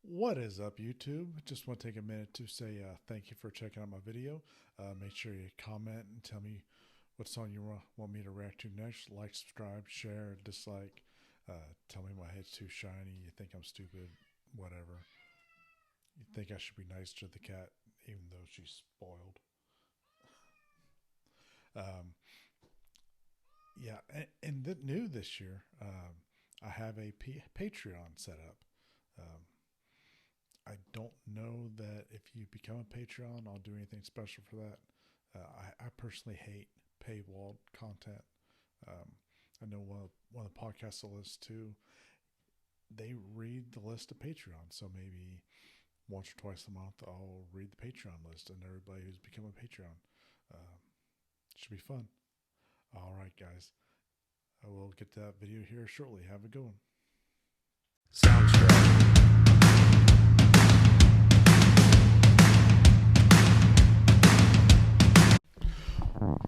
What is up, YouTube? Just want to take a minute to say thank you for checking out my video. Make sure you comment and tell me what song you want me to react to next. Like, subscribe, share, dislike. Tell me my head's too shiny. You think I'm stupid. Whatever. You think I should be nice to the cat, even though she's spoiled. Um, yeah, and new this year, I have a Patreon set up. Um, I don't know that if you become a Patreon, I'll do anything special for that. I personally hate paywall content. Um, I know one of the podcasts I listen to, they read the list of Patreon. So maybe once or twice a month, I'll read the Patreon list and everybody who's become a Patreon. Um, should be fun. All right, guys. I will get that video here shortly. Have a good one. Soundstripe.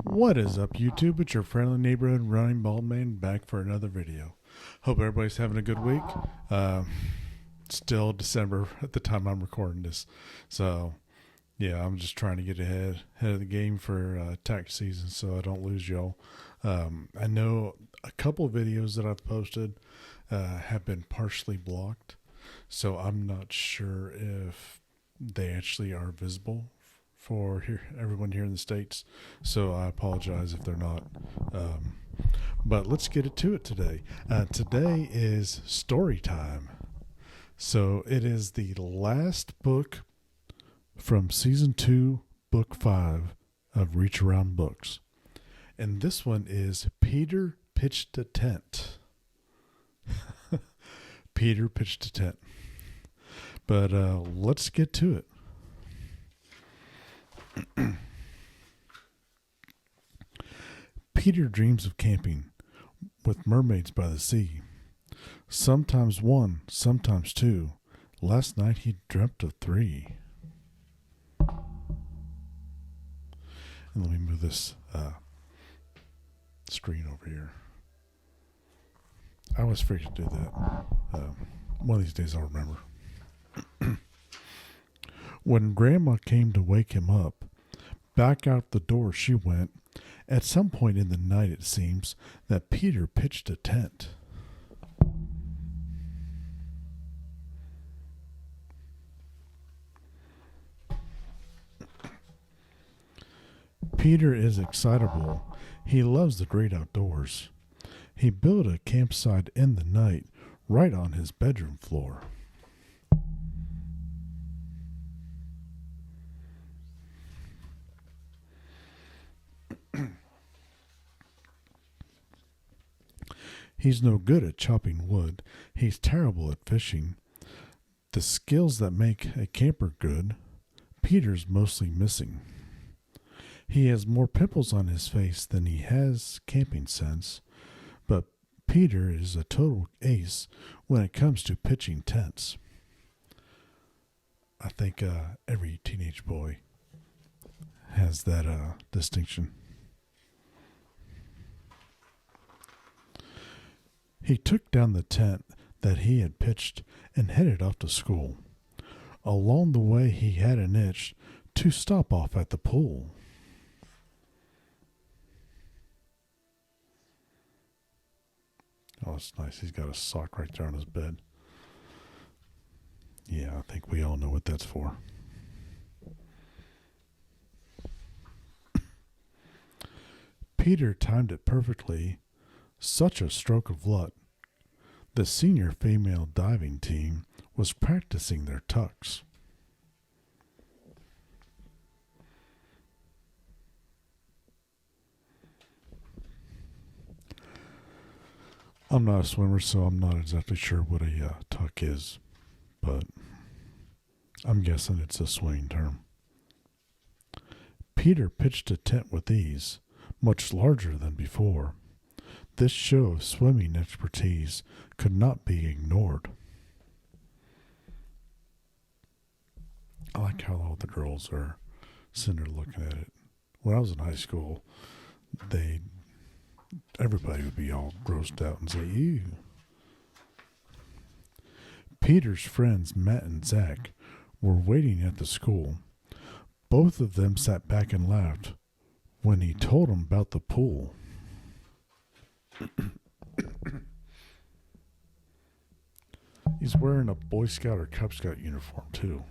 What is up, YouTube? It's your friendly neighborhood running bald man back for another video. Hope everybody's having a good week. Still December at the time I'm recording this, so yeah, I'm just trying to get ahead of the game for tax season, so I don't lose y'all. I know a couple of videos that I've posted have been partially blocked, so I'm not sure if they actually are visible for everyone here in the States, so I apologize if they're not. But let's get it to it today. Today is story time. So it is the last book from season 2, book 5 of Reach Around Books. And this one is Peter Pitched a Tent. Peter pitched a tent. But let's get to it. Peter dreams of camping with mermaids by the sea. Sometimes one, sometimes two. Last night he dreamt of 3. And let me move this screen over here. I always forget to do that. One of these days I'll remember. When Grandma came to wake him up, back out the door she went. At some point in the night, it seems, that Peter pitched a tent. Peter is excitable. He loves the great outdoors. He built a campsite in the night right on his bedroom floor. He's no good at chopping wood. He's terrible at fishing. The skills that make a camper good, Peter's mostly missing. He has more pimples on his face than he has camping sense, but Peter is a total ace when it comes to pitching tents. I think every teenage boy has that distinction. He took down the tent that he had pitched and headed off to school. Along the way, he had an itch to stop off at the pool. Oh, that's nice. He's got a sock right there on his bed. Yeah, I think we all know what that's for. Peter timed it perfectly. Such a stroke of luck. The senior female diving team was practicing their tucks. I'm not a swimmer, so I'm not exactly sure what a tuck is, but I'm guessing it's a swimming term. Peter pitched a tent with ease, much larger than before. This show of swimming expertise could not be ignored. I like how all the girls are sitting there looking at it. When I was in high school, everybody would be all grossed out and say, "Ew." Peter's friends, Matt and Zach, were waiting at the school. Both of them sat back and laughed when he told them about the pool. He's wearing a Boy Scout or Cub Scout uniform, too.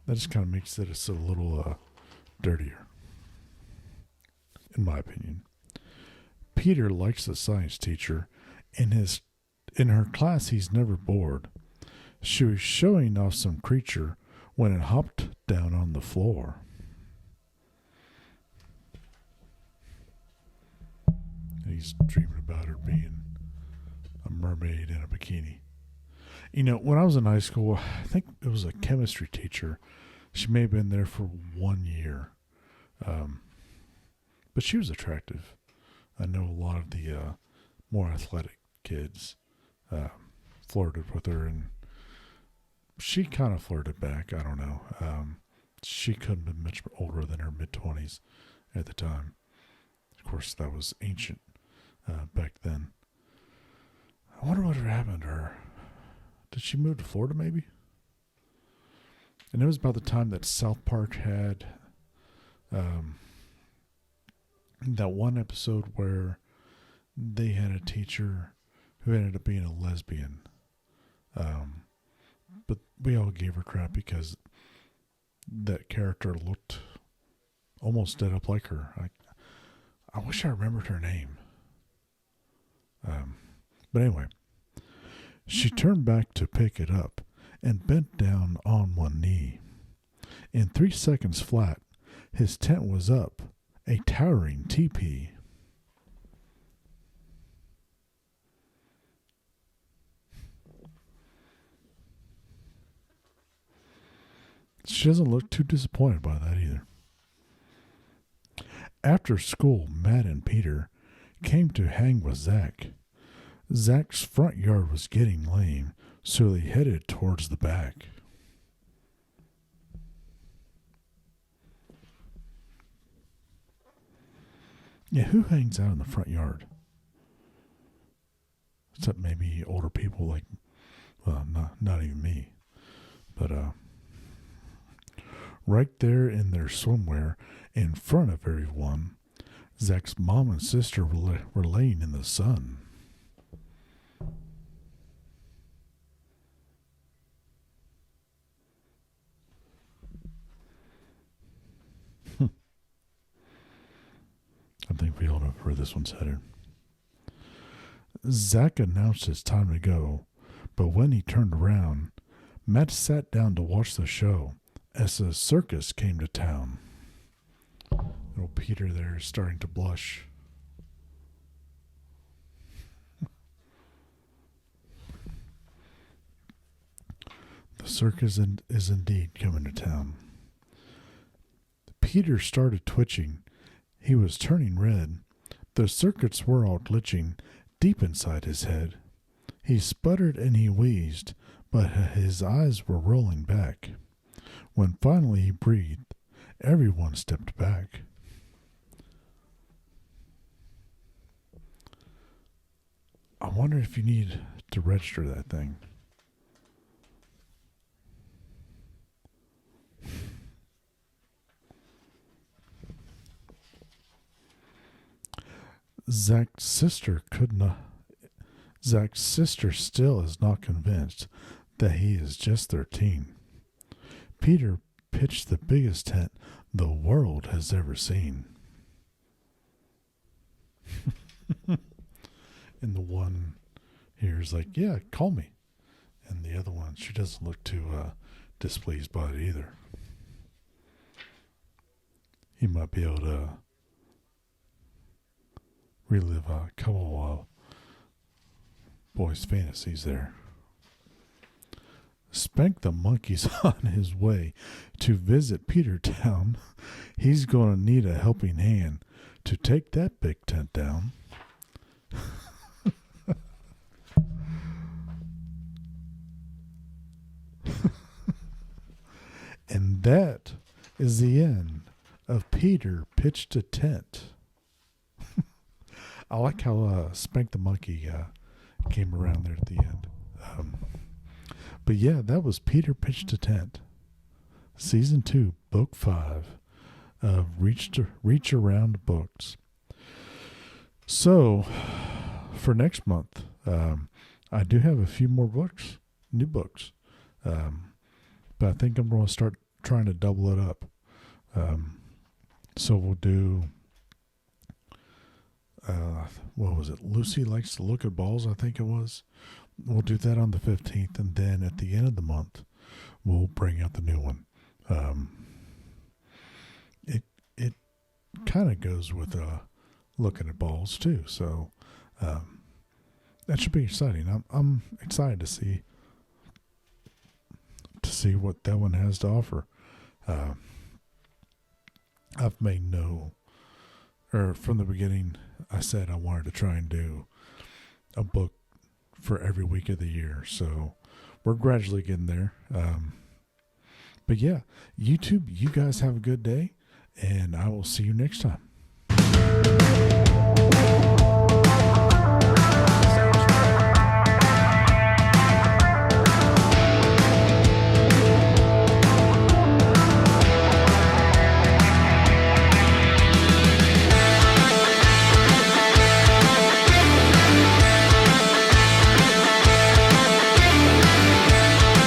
That just kind of makes it a little dirtier, in my opinion. Peter likes the science teacher. In her class, he's never bored. She was showing off some creature when it hopped down on the floor. He's dreaming about her being a mermaid in a bikini. You know, when I was in high school, I think it was a chemistry teacher. She may have been there for 1 year. But she was attractive. I know a lot of the more athletic kids flirted with her, and she kind of flirted back. I don't know. She couldn't have been much older than her mid-20s at the time. Of course, that was ancient back then. I wonder what happened to her. Did she move to Florida, maybe? And it was about the time that South Park had that one episode where they had a teacher who ended up being a lesbian. But we all gave her crap because that character looked almost dead up like her. I wish I remembered her name. But anyway, she turned back to pick it up and bent down on one knee. In 3 seconds flat, his tent was up, a towering teepee. She doesn't look too disappointed by that either. After school, Matt and Peter came to hang with Zach. Zach's front yard was getting lame, so they headed towards the back. Yeah, who hangs out in the front yard? Except maybe older people like, well, not even me. But right there in their swimwear, in front of everyone, Zach's mom and sister were laying in the sun. I think we all know where this one's headed. Zach announced it's time to go, but when he turned around, Matt sat down to watch the show as the circus came to town. Little Peter there is starting to blush. The circus is indeed coming to town. Peter started twitching. He was turning red. The circuits were all glitching deep inside his head. He sputtered and he wheezed, but his eyes were rolling back. When finally he breathed, everyone stepped back. I wonder if you need to register that thing. Zach's sister still is not convinced that he is just 13. Peter pitched the biggest tent the world has ever seen. And the one here is like, yeah, call me. And the other one, she doesn't look too displeased by it either. He might be able to relive a couple boys' fantasies there. Spank the Monkey's on his way to visit Petertown. He's going to need a helping hand to take that big tent down. And that is the end of Peter Pitched a Tent. I like how Spank the Monkey came around there at the end. But yeah, that was Peter Pitched a Tent, Season 2, Book 5 of Reach Around Books. So, for next month, I do have a few more books, new books. But I think I'm going to start trying to double it up. So we'll do, what was it? Lucy Likes to Look at Balls, I think it was. We'll do that on the 15th, and then at the end of the month, we'll bring out the new one. It kind of goes with looking at balls too, so that should be exciting. I'm excited to see what that one has to offer. I've made from the beginning, I said I wanted to try and do a book for every week of the year. So we're gradually getting there. But yeah, YouTube, you guys have a good day, and I will see you next time.